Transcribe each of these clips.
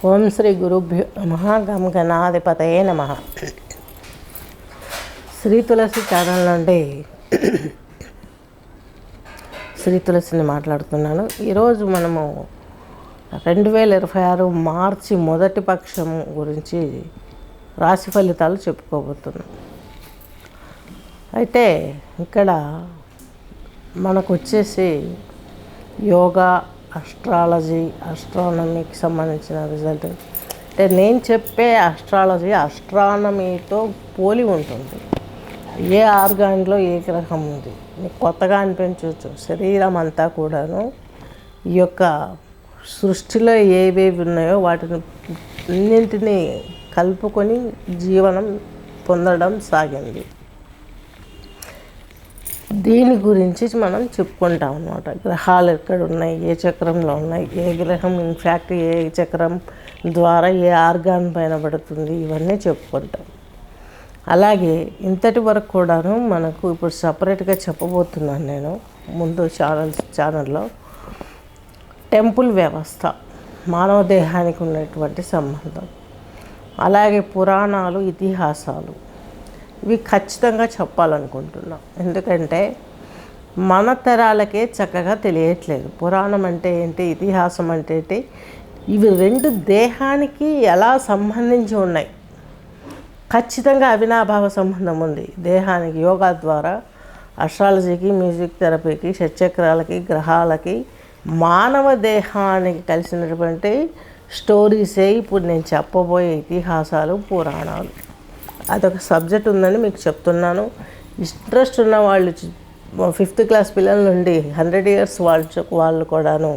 ఓం శ్రీ గురుభ్యో నమః. గం గణాధిపతయే నమః. శ్రీ తులసి ఛానల్ నుండి శ్రీ తులసిని మాట్లాడుతున్నాను. ఈరోజు మనము 2026 మార్చి మొదటి పక్షం గురించి రాశి ఫలితాలు చెప్పుకోబోతున్నాం. అయితే ఇక్కడ మనకు వచ్చేసి యోగా, అస్ట్రాలజీ, ఆస్ట్రానమీకి సంబంధించిన రిజల్ట్. అంటే నేను చెప్పే ఆస్ట్రాలజీ ఆస్ట్రానమీతో పోలి ఉంటుంది. ఏ ఆర్గాన్లో ఏ గ్రహం ఉంది మీకు కొత్తగా అనిపించవచ్చు. శరీరం అంతా కూడాను ఈ యొక్క సృష్టిలో ఏవేవి ఉన్నాయో వాటిని అన్నింటినీ కలుపుకొని జీవనం పొందడం సాగింది. దీని గురించి మనం చెప్పుకుంటాం అన్నమాట. గ్రహాలు ఎక్కడ ఉన్నాయి, ఏ చక్రంలో ఉన్నాయి, ఏ గ్రహం ఇన్ఫ్యాక్ట్ ఏ చక్రం ద్వారా ఏ ఆర్గాన్ పైన పడుతుంది, ఇవన్నీ చెప్పుకుంటాం. అలాగే ఇంతటి వరకు కూడాను మనకు ఇప్పుడు సపరేట్గా చెప్పబోతున్నాను నేను ముందు ఛానల్లో టెంపుల్ వ్యవస్థ, మానవ దేహానికి ఉన్నటువంటి సంబంధం, అలాగే పురాణాలు, ఇతిహాసాలు ఇవి ఖచ్చితంగా చెప్పాలనుకుంటున్నాం. ఎందుకంటే మన తరాలకే చక్కగా తెలియట్లేదు పురాణం అంటే ఏంటి, ఇతిహాసం అంటే ఏంటి. ఇవి రెండు దేహానికి ఎలా సంబంధించి ఉన్నాయి. ఖచ్చితంగా అవినాభావ సంబంధం ఉంది దేహానికి. యోగా ద్వారా అస్ట్రాలజీకి, మ్యూజిక్ థెరపీకి, షట్చక్రాలకి, గ్రహాలకి, మానవ దేహానికి కలిసినటువంటి స్టోరీసే ఇప్పుడు నేను చెప్పబోయే ఇతిహాసాలు, పురాణాలు. అదొక సబ్జెక్ట్ ఉందని మీకు చెప్తున్నాను. ఇంట్రెస్ట్ ఉన్న వాళ్ళు 5th క్లాస్ పిల్లల నుండి 100 years వాళ్ళు కూడాను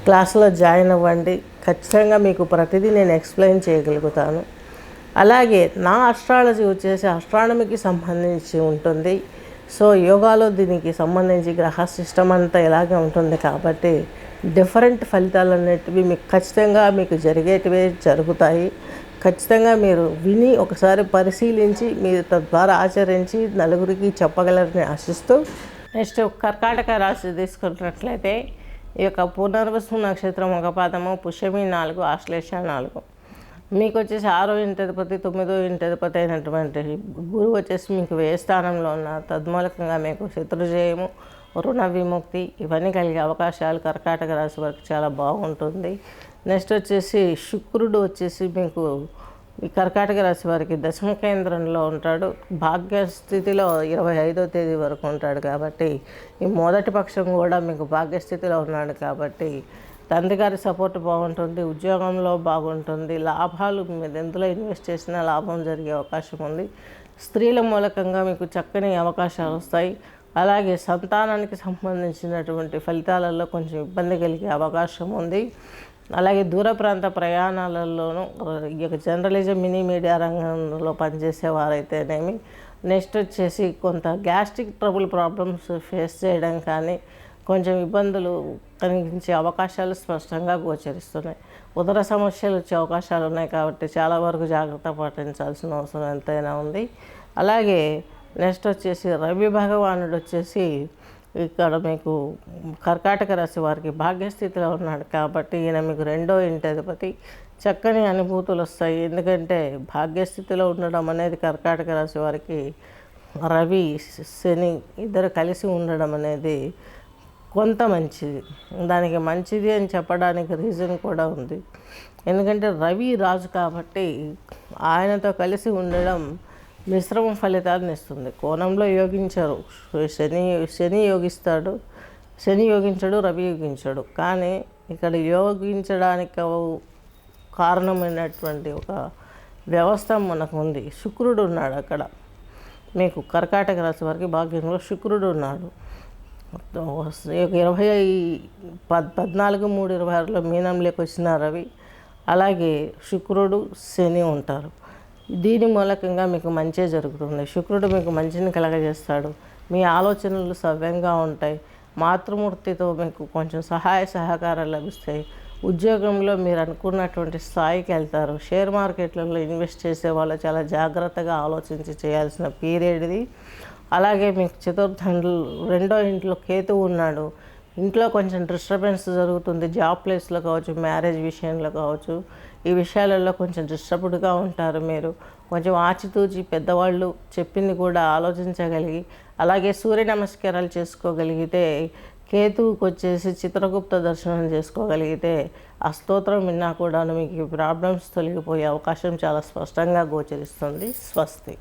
క్లాసులో జాయిన్ అవ్వండి. ఖచ్చితంగా మీకు ప్రతిదీ నేను ఎక్స్ప్లెయిన్ చేయగలుగుతాను. అలాగే నా ఆస్ట్రాలజీ వచ్చేసి ఆస్ట్రానమీకి సంబంధించి ఉంటుంది. సో యోగాలో దీనికి సంబంధించి గ్రహ సిస్టమ్ అంతా ఇలాగే ఉంటుంది కాబట్టి డిఫరెంట్ ఫలితాలు అనేటివి మీకు ఖచ్చితంగా మీకు జరిగేటివే జరుగుతాయి. ఖచ్చితంగా మీరు విని ఒకసారి పరిశీలించి మీరు తద్వారా ఆచరించి నలుగురికి చెప్పగలరని ఆశిస్తూ, నెక్స్ట్ కర్కాటక రాశి తీసుకున్నట్లయితే ఈ యొక్క పునర్వసు నక్షత్రం 1 పాదము, పుష్యమి 4, ఆశ్లేష 4. మీకు వచ్చేసి 6వ ఇంటి అధిపతి, 9వ ఇంటి అధిపతి అయినటువంటి గురువు వచ్చేసి మీకు వ్యయ స్థానంలో ఉన్నారు. తద్మూలకంగా మీకు శత్రుజయము, రుణ విముక్తి ఇవన్నీ కలిగే అవకాశాలు కర్కాటక రాశి వారికి చాలా బాగుంటుంది. నెక్స్ట్ వచ్చేసి శుక్రుడు వచ్చేసి మీకు ఈ కర్కాటక రాశి వారికి దశమ కేంద్రంలో ఉంటాడు. భాగ్యస్థితిలో 25వ తేదీ వరకు ఉంటాడు కాబట్టి ఈ మొదటి పక్షం కూడా మీకు భాగ్యస్థితిలో ఉన్నాడు కాబట్టి తండ్రి గారి సపోర్ట్ బాగుంటుంది, ఉద్యోగంలో బాగుంటుంది, లాభాలు మీరు ఎందులో ఇన్వెస్ట్ చేసినా లాభం జరిగే అవకాశం ఉంది. స్త్రీల మూలకంగా మీకు చక్కని అవకాశాలు వస్తాయి. అలాగే సంతానానికి సంబంధించినటువంటి ఫలితాలలో కొంచెం ఇబ్బంది కలిగే అవకాశం ఉంది. అలాగే దూర ప్రాంత ప్రయాణాలలోనూ ఈ యొక్క జర్నలిజం, మినీ మీడియా రంగంలో పనిచేసే వారైతేనేమి, నెక్స్ట్ వచ్చేసి కొంత గ్యాస్ట్రిక్ ప్రాబ్లమ్స్ ఫేస్ చేయడం కానీ కొంచెం ఇబ్బందులు కలిగించే అవకాశాలు స్పష్టంగా గోచరిస్తున్నాయి. ఉదర సమస్యలు వచ్చే అవకాశాలు ఉన్నాయి కాబట్టి చాలా వరకు జాగ్రత్త పాటించాల్సిన అవసరం ఎంతైనా ఉంది. అలాగే నెక్స్ట్ వచ్చేసి రవి భగవానుడు వచ్చేసి ఇక్కడ మీకు కర్కాటక రాశి వారికి భాగ్యస్థితిలో ఉన్నాడు కాబట్టి ఈయన మీకు 2వ ఇంటి అధిపతి. చక్కని అనుభూతులు వస్తాయి. ఎందుకంటే భాగ్యస్థితిలో ఉండడం అనేది కర్కాటక రాశి వారికి రవి, శని ఇద్దరు కలిసి ఉండడం అనేది కొంత మంచిది. దానికి మంచిది అని చెప్పడానికి రీజన్ కూడా ఉంది. ఎందుకంటే రవి రాజు కాబట్టి ఆయనతో కలిసి ఉండడం మిశ్రమ ఫలితాలను ఇస్తుంది. కోణంలో యోగించరు. శని యోగిస్తాడు, శని యోగించడు, రవి యోగించడు. కానీ ఇక్కడ యోగించడానికి కారణమైనటువంటి ఒక వ్యవస్థ మనకు ఉంది. శుక్రుడు ఉన్నాడు అక్కడ. మీకు కర్కాటక రాశి వారికి భాగ్యంలో శుక్రుడు ఉన్నాడు. 14/3/26లో మీనంలోకి వచ్చిన రవి, అలాగే శుక్రుడు, శని ఉంటారు. దీని మూలకంగా మీకు మంచి జరుగుతుంది. శుక్రుడు మీకు మంచిని కలగజేస్తాడు. మీ ఆలోచనలు సవ్యంగా ఉంటాయి. మాతృమూర్తితో మీకు కొంచెం సహాయ సహకారాలు లభిస్తాయి. ఉద్యోగంలో మీరు అనుకున్నటువంటి స్థాయికి వెళ్తారు. షేర్ మార్కెట్లలో ఇన్వెస్ట్ చేసే వాళ్ళు చాలా జాగ్రత్తగా ఆలోచించి చేయాల్సిన పీరియడ్ ఇది. అలాగే మీకు చతుర్థంలో 2వ ఇంట్లో కేతువు ఉన్నాడు. ఇంట్లో కొంచెం డిస్టర్బెన్స్ జరుగుతుంది. జాబ్ ప్లేస్లో కావచ్చు, మ్యారేజ్ విషయంలో కావచ్చు, ఈ విషయాలలో కొంచెం డిస్టర్బ్డ్గా ఉంటారు. మీరు కొంచెం ఆచితూచి పెద్దవాళ్ళు చెప్పింది కూడా ఆలోచించగలిగి, అలాగే సూర్య నమస్కారాలు చేసుకోగలిగితే, కేతువుకి వచ్చేసి చిత్రగుప్త దర్శనం చేసుకోగలిగితే ఆ స్తోత్రం విన్నా కూడా మీకు ప్రాబ్లమ్స్ తొలగిపోయే అవకాశం చాలా స్పష్టంగా గోచరిస్తుంది. స్వస్తి.